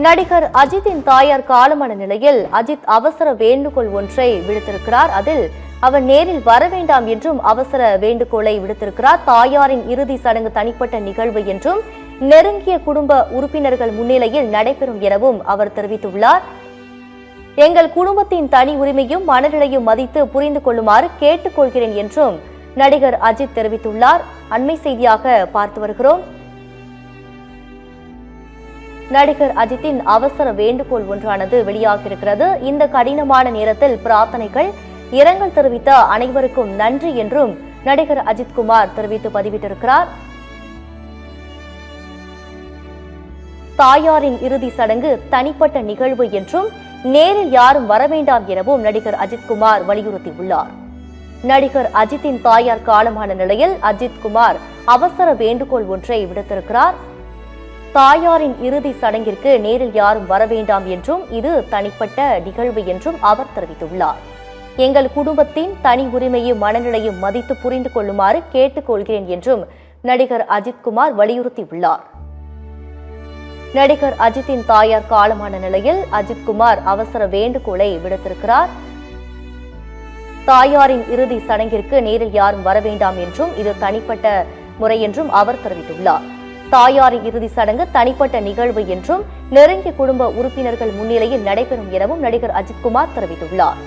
நடிகர் அஜித்தின் தாயார் காலமான நிலையில் அஜித் அவசர வேண்டுகோள் ஒன்றை விடுத்திருக்கிறார். அதில் அவர் நேரில் வர வேண்டாம் என்றும் அவசர வேண்டுகோளை விடுத்திருக்கிறார். தாயாரின் இறுதி சடங்கு தனிப்பட்ட நிகழ்வு என்றும் நெருங்கிய குடும்ப உறுப்பினர்கள் முன்னிலையில் நடைபெறும் எனவும் அவர் தெரிவித்துள்ளார். எங்கள் குடும்பத்தின் தனி உரிமையும் மனநிலையும் மதித்து புரிந்து கொள்ளுமாறு கேட்டுக்கொள்கிறேன் என்றும் நடிகர் அஜித் தெரிவித்துள்ளார். அண்மை செய்தியாக பார்த்து வருகிறோம். நடிகர் அஜித்தின் அவசர வேண்டுகோள் ஒன்றானது வெளியாகியிருக்கிறது. இந்த கடினமான நேரத்தில் பிரார்த்தனைகள், இரங்கல் தெரிவித்த அனைவருக்கும் நன்றி என்றும் நடிகர் அஜித் குமார் தெரிவித்து பதிவிட்டிருக்கிறார். தாயாரின் இறுதி சடங்கு தனிப்பட்ட நிகழ்வு என்றும் நேரில் யாரும் வர வேண்டாம் எனவும் நடிகர் அஜித் குமார் வலியுறுத்தியுள்ளார். நடிகர் அஜித்தின் தாயார் காலமான நிலையில் அஜித் குமார் அவசர வேண்டுகோள் ஒன்றை விடுத்திருக்கிறார். தாயாரின் இறுதி சடங்கிற்கு நேரில் யாரும் வர வேண்டாம் என்றும் இது தனிப்பட்ட நிகழ்வு என்றும் அவர் தெரிவித்துள்ளார். எங்கள் குடும்பத்தின் தனி உரிமையும் மனநிலையும் மதித்து புரிந்து கொள்ளுமாறு கேட்டுக்கொள்கிறேன் என்றும் நடிகர் அஜித் குமார் வலியுறுத்தியுள்ளார். நடிகர் அஜித்தின் தாயார் காலமான நிலையில் அஜித் குமார் அவசர வேண்டுகோளை விடுத்திருக்கிறார். தாயாரின் இறுதி சடங்கிற்கு நேரில் யாரும் வர வேண்டாம் என்றும் இது தனிப்பட்ட முறை என்றும் அவர் தெரிவித்துள்ளார். தாயாரின் இறுதி சடங்கு தனிப்பட்ட நிகழ்வு என்றும் நெருங்கிய குடும்ப உறுப்பினர்கள் முன்னிலையில் நடைபெறும் எனவும் நடிகர் அஜித் குமார் தெரிவித்துள்ளார்.